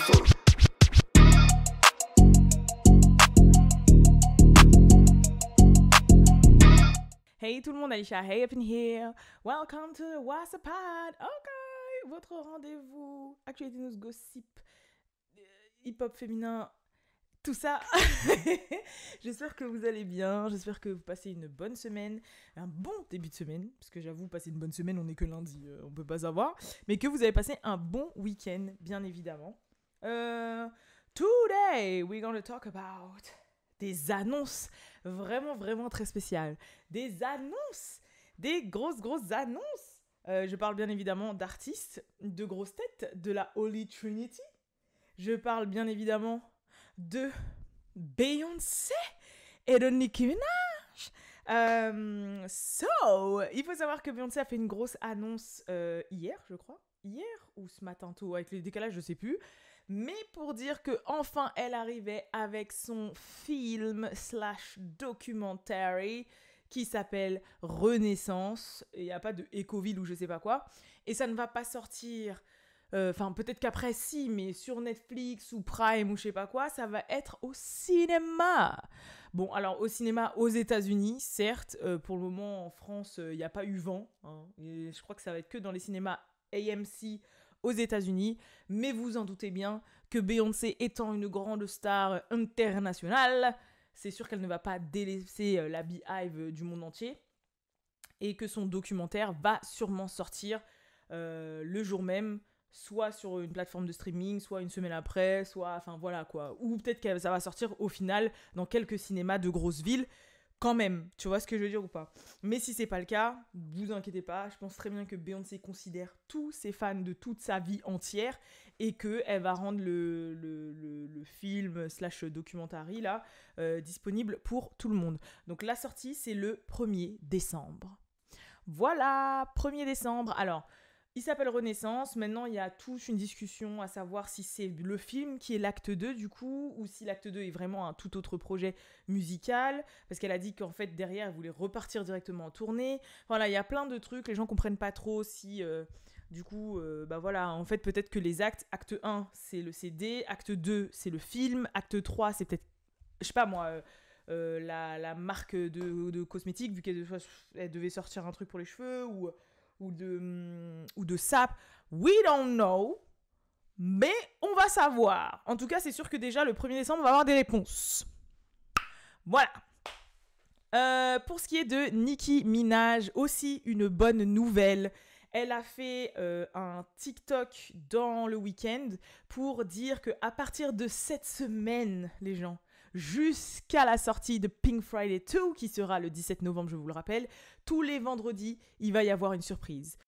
Hey tout le monde, Aisha, hey up in here. Welcome to the WhatsApp. Ok, votre rendez-vous, actualité news, gossip, hip-hop féminin, tout ça. J'espère que vous allez bien, j'espère que vous passez une bonne semaine, un bon début de semaine, parce que j'avoue, passer une bonne semaine, on n'est que lundi, on peut pas savoir, mais que vous avez passé un bon week-end, bien évidemment. Today, we're gonna talk about des annonces vraiment très spéciales. Des annonces, des grosses annonces. Je parle bien évidemment d'artistes, de grosses têtes, de la Holy Trinity. Je parle bien évidemment de Beyoncé et de Nicki Minaj. Il faut savoir que Beyoncé a fait une grosse annonce hier, je crois. Hier ou ce matin tôt, avec les décalages, je sais plus. Mais pour dire que enfin elle arrivait avec son film / documentary qui s'appelle Renaissance. Il n'y a pas de Ecoville ou je sais pas quoi. Et ça ne va pas sortir, peut-être qu'après si, mais sur Netflix ou Prime ou je sais pas quoi, ça va être au cinéma. Bon, alors au cinéma aux États-Unis, certes, pour le moment en France, il n'y a pas eu vent. Et je crois que ça va être que dans les cinémas AMC aux États-Unis, mais vous en doutez bien que Beyoncé étant une grande star internationale, c'est sûr qu'elle ne va pas délaisser la Beehive du monde entier et que son documentaire va sûrement sortir le jour même, soit sur une plateforme de streaming, soit une semaine après, ou peut-être que ça va sortir au final dans quelques cinémas de grosses villes. Quand même, tu vois ce que je veux dire ou pas? Mais si c'est pas le cas, vous inquiétez pas, je pense très bien que Beyoncé considère tous ses fans de toute sa vie entière et qu'elle va rendre le film / documentary là, disponible pour tout le monde. Donc la sortie, c'est le 1er décembre. Voilà, 1er décembre. Alors, il s'appelle Renaissance. Maintenant, il y a toute une discussion à savoir si c'est le film qui est l'acte 2 du coup, ou si l'acte 2 est vraiment un tout autre projet musical, parce qu'elle a dit qu'en fait, derrière, elle voulait repartir directement en tournée. Voilà, il y a plein de trucs, les gens comprennent pas trop si... en fait, peut-être que les acte 1, c'est le CD, acte 2, c'est le film, acte 3, c'est peut-être, je sais pas moi... la marque de cosmétiques, vu qu'elle devait sortir un truc pour les cheveux, ou de sap. We don't know, mais on va savoir. En tout cas, c'est sûr que déjà, le 1er décembre, on va avoir des réponses. Voilà. Pour ce qui est de Nicki Minaj, aussi une bonne nouvelle. Elle a fait un TikTok dans le week-end pour dire qu'à partir de cette semaine, les gens, jusqu'à la sortie de Pink Friday 2, qui sera le 17 novembre, je vous le rappelle, tous les vendredis, il va y avoir une surprise.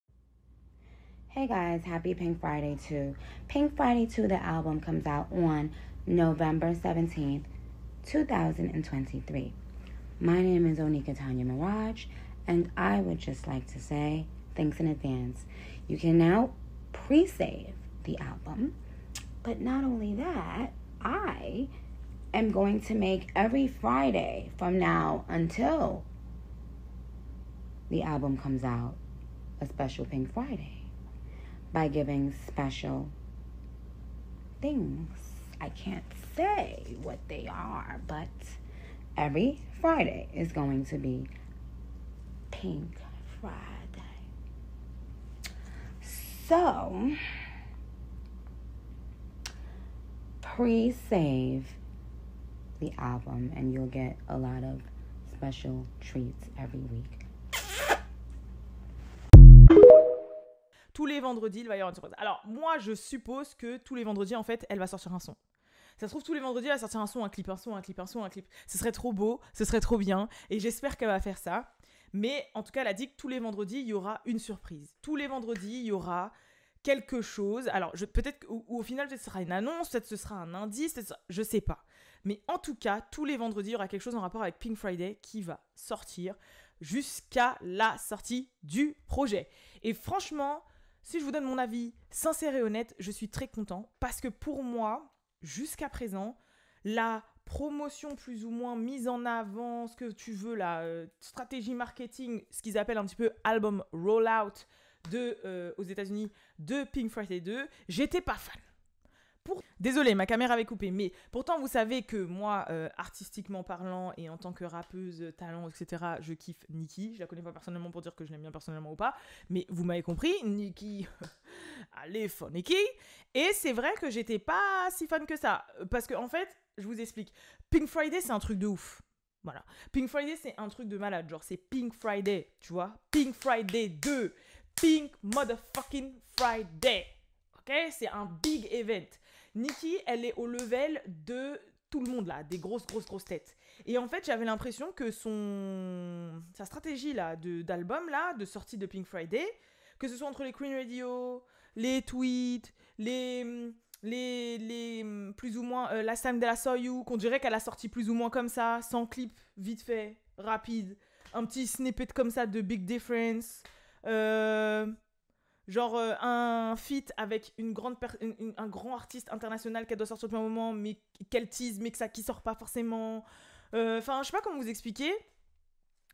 Hey guys, happy Pink Friday 2. Pink Friday 2, the album comes out on November 17th, 2023. My name is Onika Tanya Mirage, and I would just like to say thanks in advance. You can now pre-save the album, but not only that, I am going to make every Friday from now until the album comes out a special Pink Friday by giving special things. I can't say what they are, but every Friday is going to be Pink Friday. So, pre-save the album and you'll get a lot of special treats every week. Tous les vendredis, il va y avoir une surprise. Alors, moi, je suppose que tous les vendredis, en fait, elle va sortir un son. Ça se trouve, tous les vendredis, elle va sortir un son, un clip. Ce serait trop beau, ce serait trop bien. Et j'espère qu'elle va faire ça. Mais en tout cas, elle a dit que tous les vendredis, il y aura une surprise. Tous les vendredis, il y aura quelque chose. Alors, peut-être qu'au final, peut-être ce sera une annonce, peut-être ce sera un indice, je sais pas. Mais en tout cas, tous les vendredis, il y aura quelque chose en rapport avec Pink Friday qui va sortir jusqu'à la sortie du projet. Et franchement, si je vous donne mon avis sincère et honnête, je suis très content parce que pour moi, jusqu'à présent, la promotion plus ou moins mise en avant, ce que tu veux, la stratégie marketing, ce qu'ils appellent un petit peu album rollout aux États-Unis de Pink Friday 2, j'étais pas fan. Désolée, ma caméra avait coupé, mais pourtant vous savez que moi, artistiquement parlant et en tant que rappeuse, talent, etc., je kiffe Nicki. Je la connais pas personnellement pour dire que je l'aime bien personnellement ou pas, mais vous m'avez compris, Nicki, allez, fun Nicki. Et c'est vrai que j'étais pas si fan que ça, parce que en fait, je vous explique, Pink Friday c'est un truc de ouf. Voilà, Pink Friday c'est un truc de malade, genre c'est Pink Friday, tu vois, Pink Friday 2, Pink motherfucking Friday, ok, c'est un big event. Nicki, elle est au level de tout le monde là, des grosses têtes. Et en fait, j'avais l'impression que sa stratégie là d'album là, de sortie de Pink Friday, que ce soit entre les Queen Radio, les tweets, les plus ou moins Last Time That I Saw You, qu'on dirait qu'elle a sorti plus ou moins comme ça, sans clip, vite fait, rapide, un petit snippet comme ça de Big Difference. Genre un feat avec un grand artiste international qu'elle doit sortir depuis un moment, mais qu'elle tease, mais qui sort pas forcément. Enfin, je sais pas comment vous expliquer.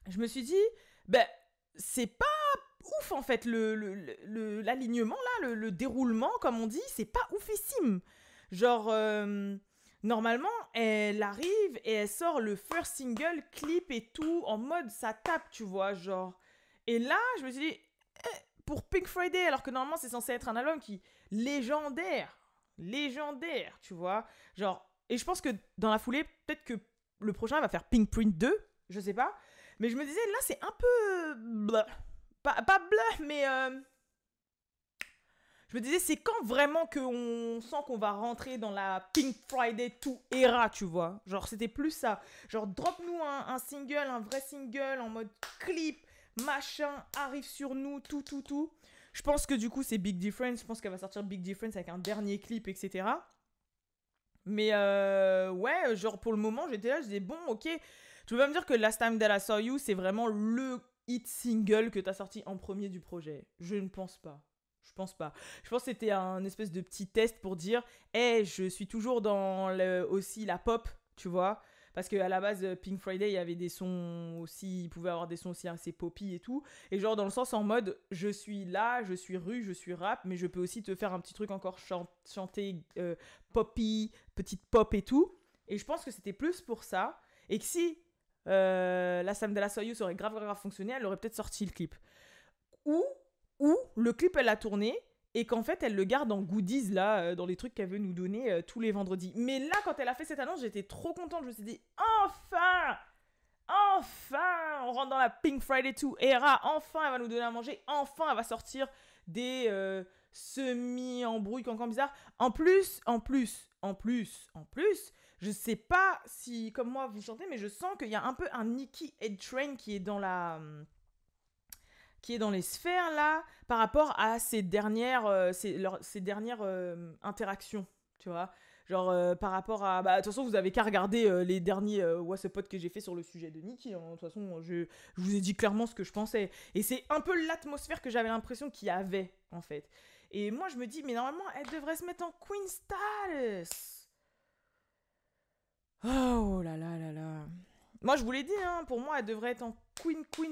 Je me suis dit, ben, c'est pas ouf en fait, l'alignement là, le déroulement, comme on dit, c'est pas oufissime. Genre, normalement, elle arrive et elle sort le first single, clip et tout, en mode ça tape, tu vois, genre. Et là, je me suis dit, pour Pink Friday, alors que normalement c'est censé être un album qui légendaire, tu vois, genre, et je pense que dans la foulée, peut-être que le prochain va faire Pink Print 2, je sais pas, mais je me disais, là c'est un peu, blah. Pas blah, mais je me disais, c'est quand vraiment qu'on sent qu'on va rentrer dans la Pink Friday 2 era, tu vois, genre c'était plus ça, genre drop-nous un single, un vrai single en mode clip, machin, arrive sur nous, tout. Je pense que du coup, c'est Big Difference. Je pense qu'elle va sortir Big Difference avec un dernier clip, etc. Mais ouais, genre pour le moment, j'étais là, je disais, bon, ok. Tu veux pas me dire que Last Time That I Saw You, c'est vraiment le hit single que t'as sorti en premier du projet? Je ne pense pas. Je pense que c'était un espèce de petit test pour dire, hey, je suis toujours dans aussi la pop, tu vois. Parce qu'à la base, Pink Friday, il y avait des sons aussi, il pouvait avoir des sons aussi assez poppy et tout. Et genre dans le sens en mode, je suis là, je suis rue, je suis rap, mais je peux aussi te faire un petit truc encore chanter poppy, petite pop et tout. Et je pense que c'était plus pour ça. Et que si la Sam de la Soyuz aurait grave fonctionné, elle aurait peut-être sorti le clip. Ou le clip, elle a tourné, et qu'en fait, elle le garde en goodies, là, dans les trucs qu'elle veut nous donner tous les vendredis. Mais là, quand elle a fait cette annonce, j'étais trop contente. Je me suis dit, enfin, on rentre dans la Pink Friday 2 era. Enfin, elle va nous donner à manger. Enfin, elle va sortir des semi-embrouilles, cancans bizarres. En plus, je sais pas si, comme moi, vous chantez, mais je sens qu'il y a un peu un Nicki Head Train qui est dans les sphères là, par rapport à ces dernières interactions, tu vois, genre par rapport à, bah de toute façon vous avez qu'à regarder les derniers What's Up Pod que j'ai fait sur le sujet de Nicki, hein. De toute façon je vous ai dit clairement ce que je pensais, et c'est un peu l'atmosphère que j'avais l'impression qu'il y avait en fait, et moi je me dis mais normalement elle devrait se mettre en Queen status. Oh là là là là. Moi, je vous l'ai dit, hein, pour moi, elle devrait être en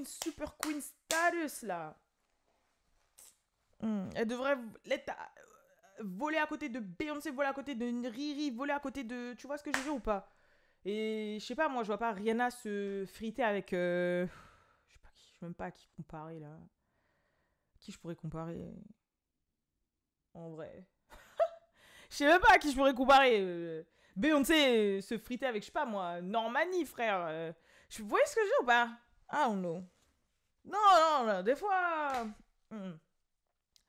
super queen status, là. Elle devrait voler à côté de Beyoncé, voler à côté de Riri, voler à côté de... Tu vois ce que je veux dire ou pas? Et je sais pas, moi, je vois pas Rihanna se friter avec... Je sais même pas à qui comparer, là. Qui je pourrais comparer? En vrai. Je sais même pas à qui je pourrais comparer. Beyoncé se friter avec, je sais pas moi, Normani, frère. Vous voyez ce que je veux dire ou pas? I don't know. Non, des fois...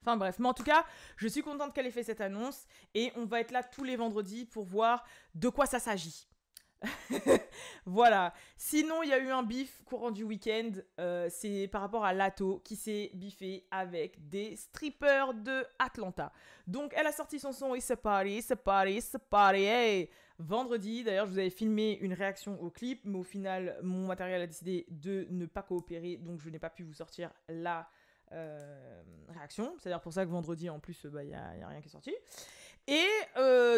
Enfin bref, mais en tout cas, je suis contente qu'elle ait fait cette annonce, et on va être là tous les vendredis pour voir de quoi ça s'agit. Voilà. Sinon, il y a eu un bif courant du week-end. C'est par rapport à Lato qui s'est biffé avec des strippers de Atlanta. Donc, elle a sorti son son It's a Party, It's a Party, It's a Party, hey! Vendredi. D'ailleurs, je vous avais filmé une réaction au clip, mais au final, mon matériel a décidé de ne pas coopérer, donc je n'ai pas pu vous sortir la réaction. C'est-à-dire pour ça que vendredi, en plus, y a rien qui est sorti. Et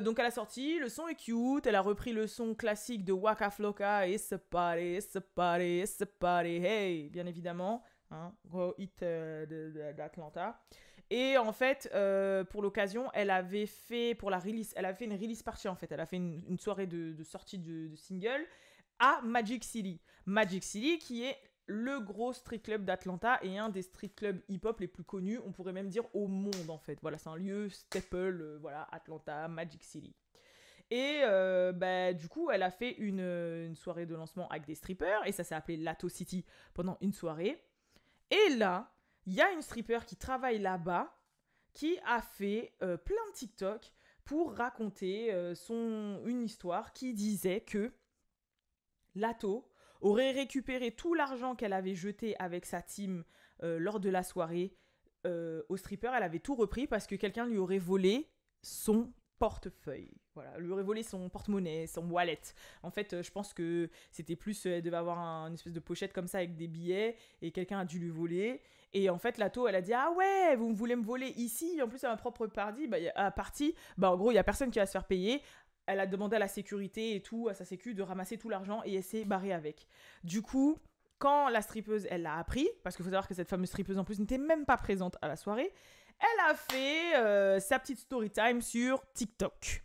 donc elle a sorti, le son est cute, elle a repris le son classique de Waka Flocka, It's a Party, It's a Party, It's a Party, hey, bien évidemment, hein, gros hit d'Atlanta. Et en fait, pour l'occasion, elle avait fait une release party en fait. Elle a fait une soirée de sortie de single à Magic City. Magic City qui est le gros street club d'Atlanta et un des street clubs hip-hop les plus connus, on pourrait même dire au monde en fait. Voilà, c'est un lieu staple, voilà, Atlanta, Magic City. Et du coup, elle a fait une soirée de lancement avec des strippers et ça s'est appelé Lato City pendant une soirée. Et là, il y a une stripper qui travaille là-bas qui a fait plein de TikTok pour raconter une histoire qui disait que Lato aurait récupéré tout l'argent qu'elle avait jeté avec sa team lors de la soirée au stripper. Elle avait tout repris parce que quelqu'un lui aurait volé son portefeuille. Voilà, lui aurait volé son porte-monnaie, son wallet. En fait, je pense que c'était plus... elle devait avoir une espèce de pochette comme ça avec des billets et quelqu'un a dû lui voler. Et en fait, Lato, elle a dit « Ah ouais, vous voulez me voler ici ?» En plus, à ma propre partie, en gros, il n'y a personne qui va se faire payer. Elle a demandé à la sécurité et tout, à sa sécu, de ramasser tout l'argent et elle s'est barrée avec. Du coup, quand la strippeuse, elle l'a appris, parce qu'il faut savoir que cette fameuse strippeuse, en plus, n'était même pas présente à la soirée, elle a fait sa petite story time sur TikTok.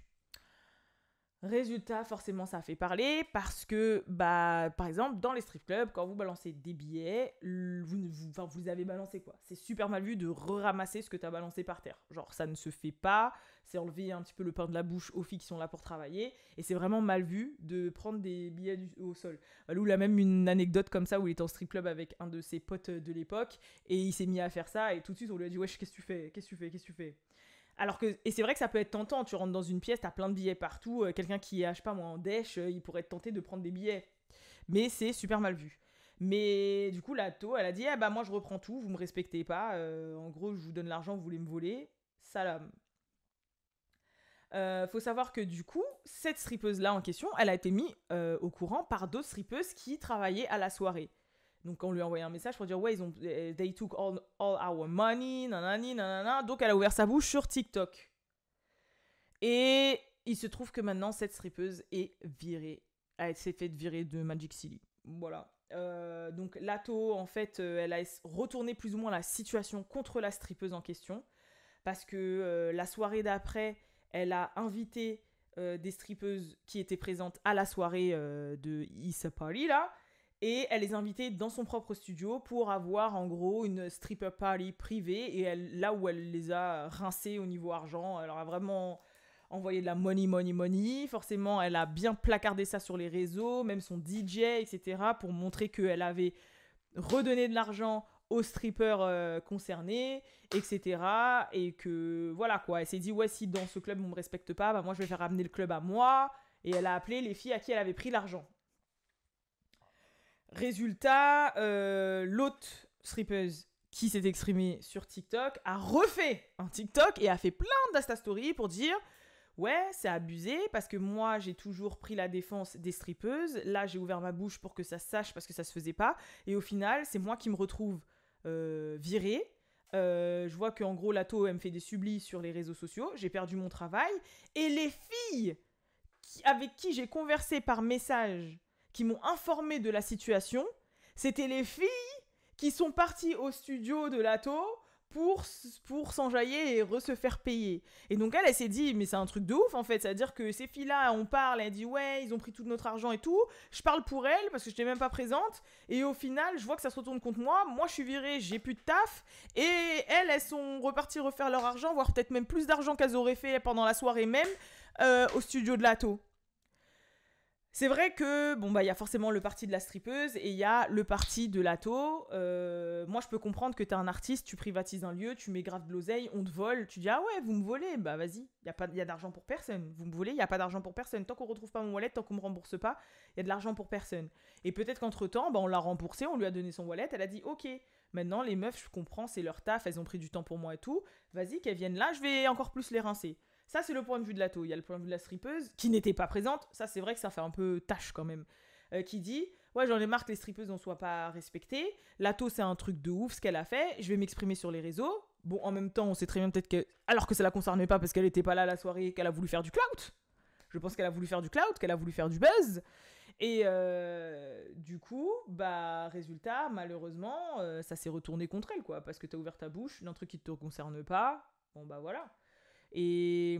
Résultat, forcément, ça a fait parler parce que, par exemple, dans les strip clubs, quand vous balancez des billets, vous les avez balancés, quoi. C'est super mal vu de ramasser ce que tu as balancé par terre. Genre, ça ne se fait pas. C'est enlever un petit peu le pain de la bouche aux filles qui sont là pour travailler. Et c'est vraiment mal vu de prendre des billets au sol. Lou, il a même une anecdote comme ça où il était en strip club avec un de ses potes de l'époque et il s'est mis à faire ça et tout de suite, on lui a dit « Wesh, qu'est-ce que tu fais ?» Et c'est vrai que ça peut être tentant, tu rentres dans une pièce, t'as plein de billets partout, quelqu'un qui est, je sais pas moi, en dèche, il pourrait être tenté de prendre des billets. Mais c'est super mal vu. Mais du coup, Lato, elle a dit, moi je reprends tout, vous me respectez pas, en gros, je vous donne l'argent, vous voulez me voler, salam. Faut savoir que du coup, cette strippeuse-là en question, elle a été mise au courant par d'autres strippeuses qui travaillaient à la soirée. Donc on lui a envoyé un message pour dire ouais, they took all our money, nanani, nanana. Donc elle a ouvert sa bouche sur TikTok. Et il se trouve que maintenant cette strippeuse est virée. Elle s'est fait virer de Magic City. Voilà. Donc Lato, en fait, elle a retourné plus ou moins la situation contre la strippeuse en question. Parce que la soirée d'après, elle a invité des strippeuses qui étaient présentes à la soirée de Issa Party là. Et elle les invitait dans son propre studio pour avoir en gros une stripper party privée. Et là où elle les a rincés au niveau argent, elle leur a vraiment envoyé de la money. Forcément, elle a bien placardé ça sur les réseaux, même son DJ, etc. pour montrer qu'elle avait redonné de l'argent aux strippers concernés, etc. Et que voilà quoi, elle s'est dit ouais, si dans ce club on me respecte pas, moi je vais faire ramener le club à moi. Et elle a appelé les filles à qui elle avait pris l'argent. Résultat, l'autre strippeuse qui s'est exprimée sur TikTok a refait un TikTok et a fait plein d'Insta Stories pour dire ouais, c'est abusé parce que moi j'ai toujours pris la défense des strippeuses. Là, j'ai ouvert ma bouche pour que ça se sache parce que ça se faisait pas. Et au final, c'est moi qui me retrouve virée. Je vois qu'en gros, Lato, elle me fait des sublis sur les réseaux sociaux. J'ai perdu mon travail. Et les filles avec qui j'ai conversé par message, qui m'ont informé de la situation, c'était les filles qui sont parties au studio de Lato pour s'enjailler et se faire payer. Et donc elle s'est dit, mais c'est un truc de ouf en fait, c'est-à-dire que ces filles-là, on parle, elle dit ouais, ils ont pris tout notre argent et tout, je parle pour elles parce que je n'étais même pas présente, et au final, je vois que ça se retourne contre moi je suis virée, j'ai plus de taf, et elles sont reparties refaire leur argent, voire peut-être même plus d'argent qu'elles auraient fait pendant la soirée même, au studio de Lato. C'est vrai que, il y a forcément le parti de la strippeuse et il y a le parti de Lato. Moi, je peux comprendre que t'es un artiste, tu privatises un lieu, tu mets grave de l'oseille, on te vole. Tu dis, ah ouais, vous me volez, vas-y, il y a d'argent pour personne. Vous me volez, il n'y a pas d'argent pour personne. Tant qu'on retrouve pas mon wallet, tant qu'on me rembourse pas, il y a de l'argent pour personne. Et peut-être qu'entre-temps, on l'a remboursé, on lui a donné son wallet, elle a dit, ok, maintenant, les meufs, je comprends, c'est leur taf, elles ont pris du temps pour moi et tout. Vas-y, qu'elles viennent là, je vais encore plus les rincer. Ça, c'est le point de vue de Lato. Il y a le point de vue de la strippeuse, qui n'était pas présente. Ça, c'est vrai que ça fait un peu tâche quand même. Qui dit, ouais, j'en ai marre que les strippeuses ne soient pas respectées. Lato, c'est un truc de ouf ce qu'elle a fait. Je vais m'exprimer sur les réseaux. Bon, en même temps, on sait très bien peut-être que... Alors que ça la concernait pas parce qu'elle n'était pas là à la soirée, qu'elle a voulu faire du clout. Je pense qu'elle a voulu faire du clout, qu'elle a voulu faire du buzz. Et du coup, bah, résultat, malheureusement, ça s'est retourné contre elle, quoi. Parce que t'as ouvert ta bouche d'un truc qui te concerne pas. Bon, bah voilà. Et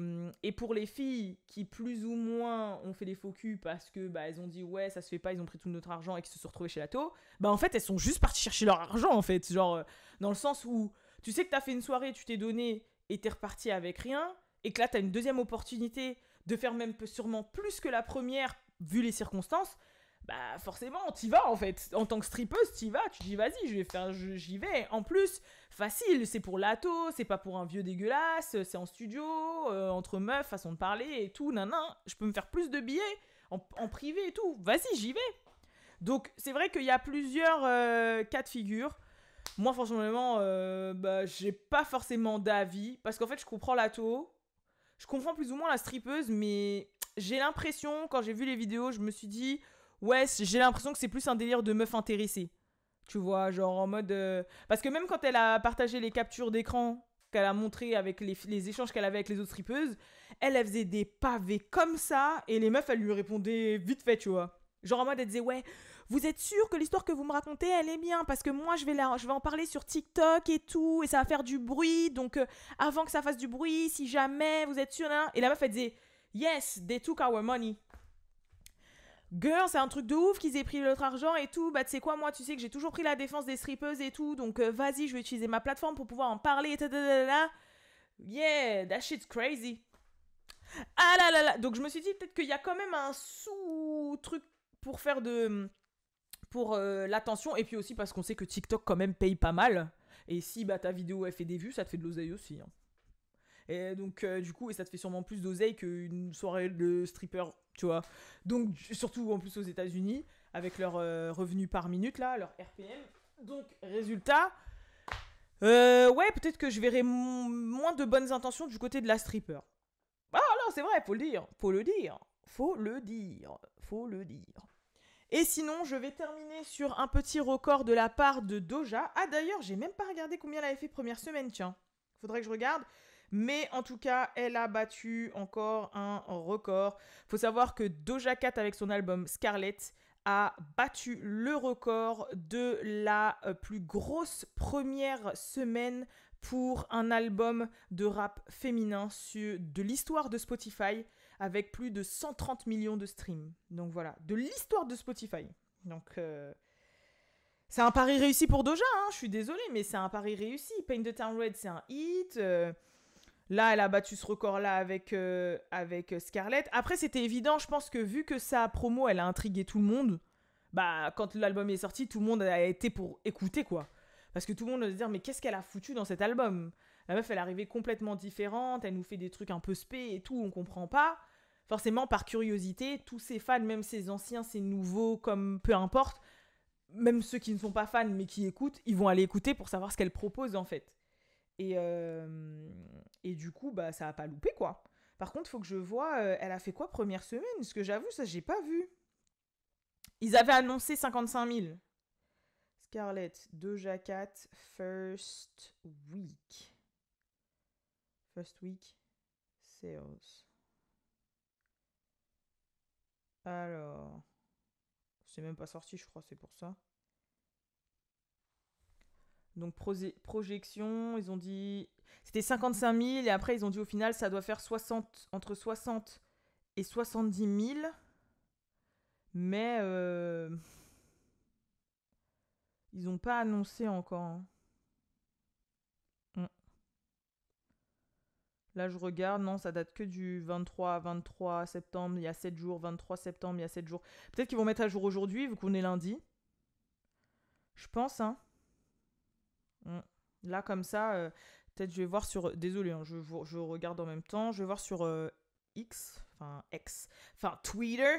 pour les filles qui plus ou moins ont fait des faux culs parce que bah elles ont dit ouais ça se fait pas, ils ont pris tout notre argent et qu'ils se sont retrouvés chez Lato, bah en fait elles sont juste parties chercher leur argent en fait, genre dans le sens où tu sais que t'as fait une soirée, tu t'es donné et t'es reparti avec rien et que là t'as une deuxième opportunité de faire même sûrement plus que la première vu les circonstances, bah forcément t'y vas en fait, en tant que strippeuse t'y vas, tu dis vas-y j'y vais, en plus facile, c'est pour Lato, c'est pas pour un vieux dégueulasse, c'est en studio, entre meufs, façon de parler et tout, nanan, je peux me faire plus de billets en privé et tout, vas-y, j'y vais. Donc, c'est vrai qu'il y a plusieurs cas de figure. Moi, franchement, bah, j'ai pas forcément d'avis, parce qu'en fait, je comprends Lato, je comprends plus ou moins la strippeuse, mais j'ai l'impression, quand j'ai vu les vidéos, je me suis dit, ouais, j'ai l'impression que c'est plus un délire de meuf intéressée. Tu vois, genre en mode. Parce que même quand elle a partagé les captures d'écran qu'elle a montré avec les échanges qu'elle avait avec les autres strippeuses, elle faisait des pavés comme ça et les meufs, elles lui répondaient vite fait, tu vois. Genre en mode, elle disait, ouais, vous êtes sûr que l'histoire que vous me racontez, elle est bien parce que moi, je vais en parler sur TikTok et tout et ça va faire du bruit. Donc, avant que ça fasse du bruit, si jamais vous êtes sûr, hein. Et la meuf, elle disait, yes, they took our money. Girl, c'est un truc de ouf qu'ils aient pris notre argent et tout. Bah, tu sais quoi, moi, tu sais que j'ai toujours pris la défense des strippeuses et tout. Donc, vas-y, je vais utiliser ma plateforme pour pouvoir en parler. Yeah, that shit's crazy. Ah là là là. Donc, je me suis dit peut-être qu'il y a quand même un sous-truc pour faire de. Pour l'attention. Et puis aussi parce qu'on sait que TikTok, quand même, paye pas mal. Et si bah, ta vidéo, elle fait des vues, ça te fait de l'oseille aussi. Hein. Et donc, du coup, et ça te fait sûrement plus d'oseille qu'une soirée de stripper, tu vois. Donc, surtout en plus aux États-Unis, avec leur revenu par minute, là, leur RPM. Donc, résultat, ouais, peut-être que je verrai moins de bonnes intentions du côté de la stripper. Ah non, c'est vrai, faut le dire, faut le dire, faut le dire, faut le dire. Et sinon, je vais terminer sur un petit record de la part de Doja. Ah d'ailleurs, j'ai même pas regardé combien elle avait fait première semaine, tiens. Faudrait que je regarde. Mais en tout cas, elle a battu encore un record. Faut savoir que Doja Cat, avec son album Scarlett, a battu le record de la plus grosse première semaine pour un album de rap féminin de l'histoire de Spotify, avec plus de 130 millions de streams. Donc voilà, de l'histoire de Spotify. Donc c'est un pari réussi pour Doja, hein, je suis désolée, mais c'est un pari réussi. Paint the Town Red, c'est un hit. Là, elle a battu ce record-là avec Scarlett. Après, c'était évident, je pense que vu que sa promo, elle a intrigué tout le monde, bah, quand l'album est sorti, tout le monde a été pour écouter, quoi. Parce que tout le monde va se dire, mais qu'est-ce qu'elle a foutu dans cet album? La meuf, elle est arrivée complètement différente, elle nous fait des trucs un peu spé et tout, on comprend pas. Forcément, par curiosité, tous ses fans, même ses anciens, ses nouveaux, comme peu importe, même ceux qui ne sont pas fans mais qui écoutent, ils vont aller écouter pour savoir ce qu'elle propose, en fait. Et du coup, bah, ça a pas loupé, quoi. Par contre, faut que je vois, elle a fait quoi première semaine? Parce que j'avoue, ça, j'ai pas vu. Ils avaient annoncé 55 000. Scarlett, Doja Cat, First Week. First Week Sales. Alors, c'est même pas sorti, je crois, c'est pour ça. Donc, projection, ils ont dit. C'était 55 000 et après, ils ont dit au final, ça doit faire entre 60 et 70 000. Mais ils n'ont pas annoncé encore. Hein. Là, je regarde, non, ça date que du 23 septembre, il y a 7 jours. 23 septembre, il y a 7 jours. Peut-être qu'ils vont mettre à jour aujourd'hui, vu qu'on est lundi. Je pense, hein. Là, comme ça, peut-être je vais voir sur. Désolé, hein, je regarde en même temps. Je vais voir sur X, enfin Twitter.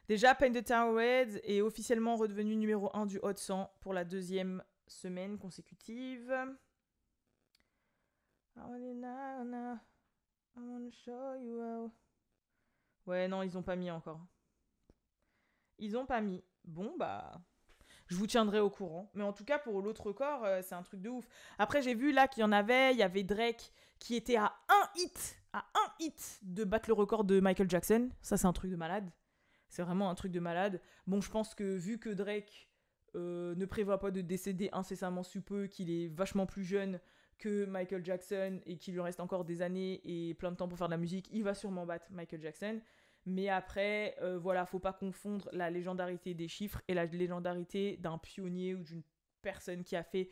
Déjà, Paint the Town Red est officiellement redevenu numéro 1 du Hot 100 pour la deuxième semaine consécutive. Ouais, non, ils ont pas mis encore. Ils ont pas mis. Bon, bah. Je vous tiendrai au courant. Mais en tout cas, pour l'autre record, c'est un truc de ouf. Après, j'ai vu là qu'il y en avait. Il y avait Drake qui était à un hit de battre le record de Michael Jackson. Ça, c'est un truc de malade. C'est vraiment un truc de malade. Bon, je pense que vu que Drake ne prévoit pas de décéder incessamment sous peu, qu'il est vachement plus jeune que Michael Jackson et qu'il lui reste encore des années et plein de temps pour faire de la musique, il va sûrement battre Michael Jackson. Mais après, voilà, faut pas confondre la légendarité des chiffres et la légendarité d'un pionnier ou d'une personne qui a fait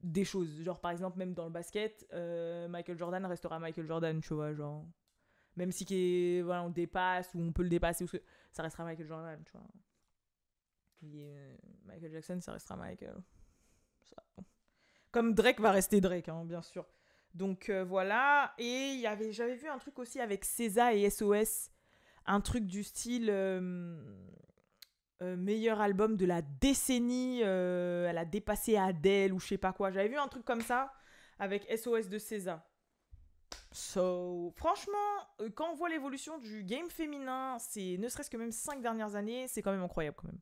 des choses. Genre, par exemple, même dans le basket, Michael Jordan restera Michael Jordan, tu vois, genre... Même si voilà, on dépasse ou on peut le dépasser, ça restera Michael Jordan, tu vois. Michael Jackson, ça restera Michael. Ça. Comme Drake va rester Drake, hein, bien sûr. Donc voilà. Et j'avais vu un truc aussi avec SZA et SOS. Un truc du style meilleur album de la décennie. Elle a dépassé Adele ou je sais pas quoi. J'avais vu un truc comme ça avec SOS de SZA. So, franchement, quand on voit l'évolution du game féminin, c'est ne serait-ce que même 5 dernières années, c'est quand même incroyable quand même.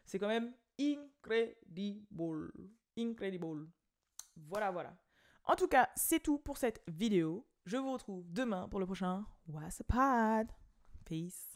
C'est quand même incredible. Incredible. Voilà. En tout cas, c'est tout pour cette vidéo. Je vous retrouve demain pour le prochain What's a Pod. Peace.